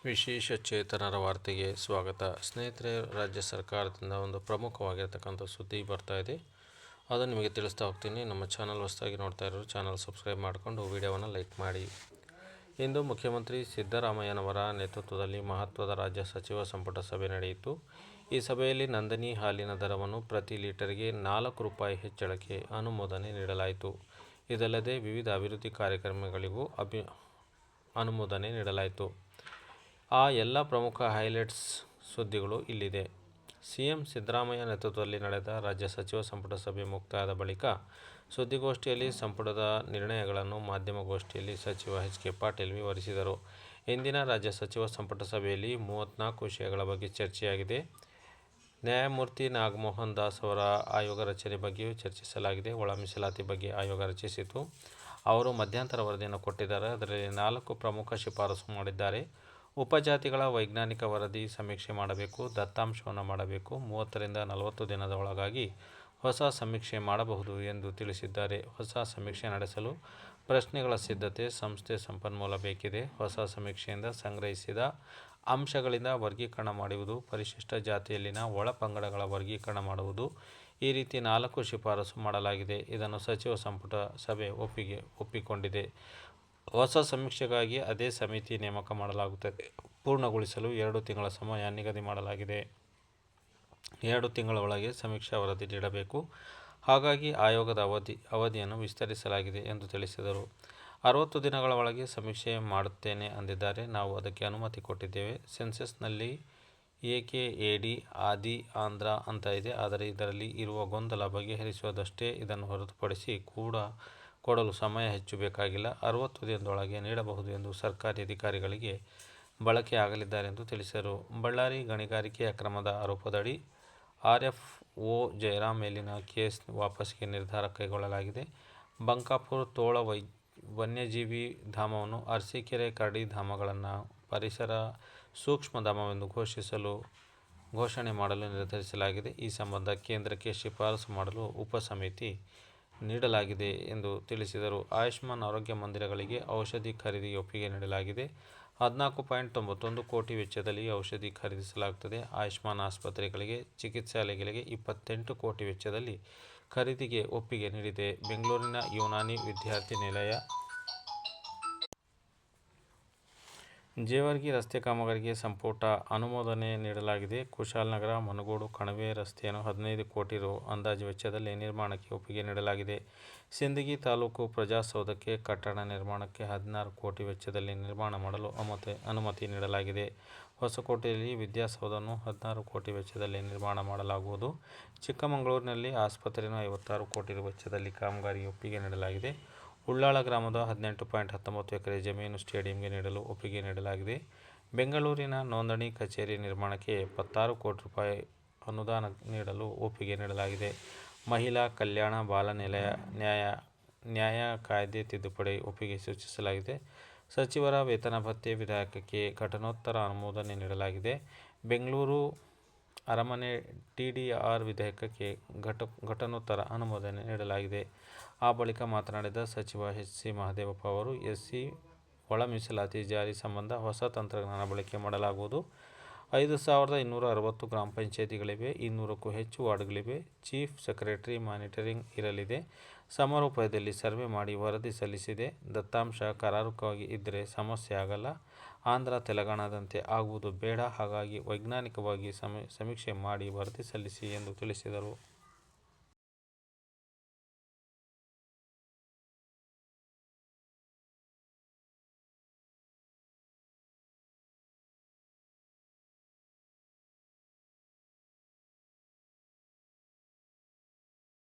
ವಿಶೇಷ ಚೇತನರ ವಾರ್ತೆಗೆ ಸ್ವಾಗತ. ಸ್ನೇಹಿತರೆ, ರಾಜ್ಯ ಸರ್ಕಾರದಿಂದ ಒಂದು ಪ್ರಮುಖವಾಗಿರ್ತಕ್ಕಂಥ ಸುದ್ದಿ ಬರ್ತಾ ಇದೆ. ಅದನ್ನು ನಿಮಗೆ ತಿಳಿಸ್ತಾ ಹೋಗ್ತೀನಿ. ನಮ್ಮ ಚಾನಲ್ ಹೊಸದಾಗಿ ನೋಡ್ತಾ ಇರೋರು ಚಾನಲ್ ಸಬ್ಸ್ಕ್ರೈಬ್ ಮಾಡಿಕೊಂಡು ವಿಡಿಯೋವನ್ನು ಲೈಕ್ ಮಾಡಿ. ಇಂದು ಮುಖ್ಯಮಂತ್ರಿ ಸಿದ್ದರಾಮಯ್ಯನವರ ನೇತೃತ್ವದಲ್ಲಿ ಮಹತ್ವದ ರಾಜ್ಯ ಸಚಿವ ಸಂಪುಟ ಸಭೆ ನಡೆಯಿತು. ಈ ಸಭೆಯಲ್ಲಿ ನಂದಿನಿ ಹಾಲಿನ ದರವನ್ನು ಪ್ರತಿ ಲೀಟರ್ಗೆ 4 ರೂಪಾಯಿ ಹೆಚ್ಚಳಕ್ಕೆ ಅನುಮೋದನೆ ನೀಡಲಾಯಿತು. ಇದಲ್ಲದೆ ವಿವಿಧ ಅಭಿವೃದ್ಧಿ ಕಾರ್ಯಕ್ರಮಗಳಿಗೂ ಅನುಮೋದನೆ ನೀಡಲಾಯಿತು. ಆ ಎಲ್ಲ ಪ್ರಮುಖ ಹೈಲೈಟ್ಸ್ ಸುದ್ದಿಗಳು ಇಲ್ಲಿದೆ. ಸಿಎಂ ಸಿದ್ದರಾಮಯ್ಯ ನೇತೃತ್ವದಲ್ಲಿ ನಡೆದ ರಾಜ್ಯ ಸಚಿವ ಸಂಪುಟ ಸಭೆ ಮುಕ್ತಾಯದ ಬಳಿಕ ಸುದ್ದಿಗೋಷ್ಠಿಯಲ್ಲಿ ಸಂಪುಟದ ನಿರ್ಣಯಗಳನ್ನು ಮಾಧ್ಯಮಗೋಷ್ಠಿಯಲ್ಲಿ ಸಚಿವ ಎಚ್ ಕೆ ಪಾಟೀಲ್ ವಿವರಿಸಿದರು. ಇಂದಿನ ರಾಜ್ಯ ಸಚಿವ ಸಂಪುಟ ಸಭೆಯಲ್ಲಿ 34 ವಿಷಯಗಳ ಬಗ್ಗೆ ಚರ್ಚೆಯಾಗಿದೆ. ನ್ಯಾಯಮೂರ್ತಿ ನಾಗಮೋಹನ್ ದಾಸ್ ಅವರ ಆಯೋಗ ರಚನೆ ಬಗ್ಗೆಯೂ ಚರ್ಚಿಸಲಾಗಿದೆ. ಒಳ ಮೀಸಲಾತಿ ಬಗ್ಗೆ ಆಯೋಗ ರಚಿಸಿತು. ಅವರು ಮಧ್ಯಂತರ ವರದಿಯನ್ನು ಕೊಟ್ಟಿದ್ದಾರೆ. ಅದರಲ್ಲಿ 4 ಪ್ರಮುಖ ಶಿಫಾರಸು ಮಾಡಿದ್ದಾರೆ. ಉಪಜಾತಿಗಳ ವೈಜ್ಞಾನಿಕ ವರದಿ ಸಮೀಕ್ಷೆ ಮಾಡಬೇಕು, ದತ್ತಾಂಶವನ್ನು ಮಾಡಬೇಕು, 30ರಿಂದ 40 ದಿನದ ಒಳಗಾಗಿ ಹೊಸ ಸಮೀಕ್ಷೆ ಮಾಡಬಹುದು ಎಂದು ತಿಳಿಸಿದ್ದಾರೆ. ಹೊಸ ಸಮೀಕ್ಷೆ ನಡೆಸಲು ಪ್ರಶ್ನೆಗಳ ಸಿದ್ಧತೆ, ಸಂಸ್ಥೆ ಸಂಪನ್ಮೂಲ ಬೇಕಿದೆ. ಹೊಸ ಸಮೀಕ್ಷೆಯಿಂದ ಸಂಗ್ರಹಿಸಿದ ಅಂಶಗಳಿಂದ ವರ್ಗೀಕರಣ ಮಾಡುವುದು, ಪರಿಶಿಷ್ಟ ಜಾತಿಯಲ್ಲಿನ ಒಳ ಪಂಗಡಗಳ ವರ್ಗೀಕರಣ ಮಾಡುವುದು, ಈ ರೀತಿ 4 ಶಿಫಾರಸು ಮಾಡಲಾಗಿದೆ. ಇದನ್ನು ಸಚಿವ ಸಂಪುಟ ಸಭೆ ಒಪ್ಪಿಕೊಂಡಿದೆ. ಹೊಸ ಸಮೀಕ್ಷೆಗಾಗಿ ಅದೇ ಸಮಿತಿ ನೇಮಕ ಮಾಡಲಾಗುತ್ತದೆ. ಪೂರ್ಣಗೊಳಿಸಲು 2 ತಿಂಗಳ ಸಮಯ ನಿಗದಿ ಮಾಡಲಾಗಿದೆ. 2 ತಿಂಗಳ ಒಳಗೆ ಸಮೀಕ್ಷಾ ವರದಿ ನೀಡಬೇಕು. ಹಾಗಾಗಿ ಆಯೋಗದ ಅವಧಿಯನ್ನು ವಿಸ್ತರಿಸಲಾಗಿದೆ ಎಂದು ತಿಳಿಸಿದರು. 60 ದಿನಗಳ ಒಳಗೆ ಸಮೀಕ್ಷೆ ಮಾಡುತ್ತೇನೆ ಅಂದಿದ್ದಾರೆ. ನಾವು ಅದಕ್ಕೆ ಅನುಮತಿ ಕೊಟ್ಟಿದ್ದೇವೆ. ಸೆನ್ಸಸ್ನಲ್ಲಿ AKAD ಆದಿ ಆಂಧ್ರ ಅಂತ ಇದೆ. ಆದರೆ ಇದರಲ್ಲಿ ಇರುವ ಗೊಂದಲ ಬಗೆಹರಿಸುವುದಷ್ಟೇ. ಇದನ್ನು ಹೊರತುಪಡಿಸಿ ಕೊಡಲು ಸಮಯ ಹೆಚ್ಚು ಬೇಕಾಗಿಲ್ಲ. 60 ದಿನದೊಳಗೆ ನೀಡಬಹುದು ಎಂದು ಸರ್ಕಾರಿ ಅಧಿಕಾರಿಗಳಿಗೆ ಬಳಕೆ ಆಗಲಿದ್ದಾರೆ ಎಂದು ತಿಳಿಸಿದರು. ಬಳ್ಳಾರಿ ಗಣಿಗಾರಿಕೆ ಅಕ್ರಮದ ಆರೋಪದಡಿ RFO ಜಯರಾಮ್ ಮೇಲಿನ ಕೇಸ್ ವಾಪಸ್ಸಿಗೆ ನಿರ್ಧಾರ ಕೈಗೊಳ್ಳಲಾಗಿದೆ. ಬಂಕಾಪುರ ತೋಳ ವನ್ಯಜೀವಿ ಧಾಮವನ್ನು ಅರಸೀಕೆರೆ ಕರಡಿ ಧಾಮಗಳನ್ನು ಪರಿಸರ ಸೂಕ್ಷ್ಮಧಾಮವೆಂದು ಘೋಷಣೆ ಮಾಡಲು ನಿರ್ಧರಿಸಲಾಗಿದೆ. ಈ ಸಂಬಂಧ ಕೇಂದ್ರಕ್ಕೆ ಶಿಫಾರಸು ಮಾಡಲು ಉಪಸಮಿತಿ ನೀಡಲಾಗಿದೆ ಎಂದು ತಿಳಿಸಿದರು. ಆಯುಷ್ಮಾನ್ ಆರೋಗ್ಯ ಮಂದಿರಗಳಿಗೆ ಔಷಧಿ ಖರೀದಿಗೆ ಒಪ್ಪಿಗೆ ನೀಡಲಾಗಿದೆ. 14.91 ಕೋಟಿ ವೆಚ್ಚದಲ್ಲಿ ಔಷಧಿ ಖರೀದಿಸಲಾಗುತ್ತದೆ. ಆಯುಷ್ಮಾನ್ ಆಸ್ಪತ್ರೆಗಳಿಗೆ, ಚಿಕಿತ್ಸಾಲಯಗಳಿಗೆ 28 ಕೋಟಿ ವೆಚ್ಚದಲ್ಲಿ ಖರೀದಿಗೆ ಒಪ್ಪಿಗೆ ನೀಡಿದೆ. ಬೆಂಗಳೂರಿನ ಯುನಾನಿ ವಿದ್ಯಾರ್ಥಿ ನಿಲಯ ಜೇವರ್ಗಿ ರಸ್ತೆ ಕಾಮಗಾರಿಗೆ ಸಂಪುಟ ಅನುಮೋದನೆ ನೀಡಲಾಗಿದೆ. ಕುಶಾಲನಗರ ಮನಗೋಡು ಕಣವೆ ರಸ್ತೆಯನ್ನು 15 ಕೋಟಿ ರು ಅಂದಾಜು ವೆಚ್ಚದಲ್ಲಿ ನಿರ್ಮಾಣಕ್ಕೆ ಒಪ್ಪಿಗೆ ನೀಡಲಾಗಿದೆ. ಸಿಂದಗಿ ತಾಲೂಕು ಪ್ರಜಾಸೌಧಕ್ಕೆ ಕಟ್ಟಡ ನಿರ್ಮಾಣಕ್ಕೆ 16 ಕೋಟಿ ವೆಚ್ಚದಲ್ಲಿ ನಿರ್ಮಾಣ ಮಾಡಲು ಅನುಮತಿ ನೀಡಲಾಗಿದೆ. ಹೊಸಕೋಟೆಯಲ್ಲಿ ವಿದ್ಯಾಸೌಧವನ್ನು 16 ಕೋಟಿ ವೆಚ್ಚದಲ್ಲಿ ನಿರ್ಮಾಣ ಮಾಡಲಾಗುವುದು. ಚಿಕ್ಕಮಗಳೂರಿನಲ್ಲಿ ಆಸ್ಪತ್ರೆಯನ್ನು 56 ಕೋಟಿ ರು ವೆಚ್ಚದಲ್ಲಿ ಕಾಮಗಾರಿಗೆ ಒಪ್ಪಿಗೆ ನೀಡಲಾಗಿದೆ. ಉಳ್ಳಾಳ ಗ್ರಾಮದ 18.19 ಎಕರೆ ಜಮೀನು ಸ್ಟೇಡಿಯಂಗೆ ನೀಡಲು ಒಪ್ಪಿಗೆ ನೀಡಲಾಗಿದೆ. ಬೆಂಗಳೂರಿನ ನೋಂದಣಿ ಕಚೇರಿ ನಿರ್ಮಾಣಕ್ಕೆ 76 ಕೋಟಿ ರೂಪಾಯಿ ಅನುದಾನ ನೀಡಲು ಒಪ್ಪಿಗೆ ನೀಡಲಾಗಿದೆ. ಮಹಿಳಾ ಕಲ್ಯಾಣ ಬಾಲ ನ್ಯಾಯ ಕಾಯ್ದೆ ತಿದ್ದುಪಡಿ ಒಪ್ಪಿಗೆ ಸೂಚಿಸಲಾಗಿದೆ. ಸಚಿವರ ವೇತನ ಭತ್ಯೆ ವಿಧೇಯಕಕ್ಕೆ ಘಟನೋತ್ತರ ಅನುಮೋದನೆ ನೀಡಲಾಗಿದೆ. ಬೆಂಗಳೂರು ಅರಮನೆ TDR ವಿಧೇಯಕಕ್ಕೆ ಘಟನೋತ್ತರ ಅನುಮೋದನೆ ನೀಡಲಾಗಿದೆ. ಆ ಬಳಿಕ ಮಾತನಾಡಿದ ಸಚಿವ HC ಮಹದೇವಪ್ಪ ಅವರು, SC ಒಳ ಮೀಸಲಾತಿ ಜಾರಿ ಸಂಬಂಧ ಹೊಸ ತಂತ್ರಜ್ಞಾನ ಬಳಕೆ ಮಾಡಲಾಗುವುದು. 5260 ಗ್ರಾಮ ಪಂಚಾಯಿತಿಗಳಿವೆ. 200ಕ್ಕೂ ಹೆಚ್ಚು ವಾರ್ಡ್ಗಳಿವೆ. ಚೀಫ್ ಸೆಕ್ರೆಟರಿ ಮಾನಿಟರಿಂಗ್ ಇರಲಿದೆ. ಸಮರೋಪಾಯದಲ್ಲಿ ಸರ್ವೆ ಮಾಡಿ ವರದಿ ಸಲ್ಲಿಸಿದೆ. ದತ್ತಾಂಶ ಕರಾರುವಕ್ಕಾಗಿ ಇದ್ದರೆ ಸಮಸ್ಯೆ ಆಗಲ್ಲ. ಆಂಧ್ರ ತೆಲಂಗಾಣದಂತೆ ಆಗುವುದು ಬೇಡ. ಹಾಗಾಗಿ ವೈಜ್ಞಾನಿಕವಾಗಿ ಸಮೀಕ್ಷೆ ಮಾಡಿ ವರದಿ ಸಲ್ಲಿಸಿ ಎಂದು ತಿಳಿಸಿದರು.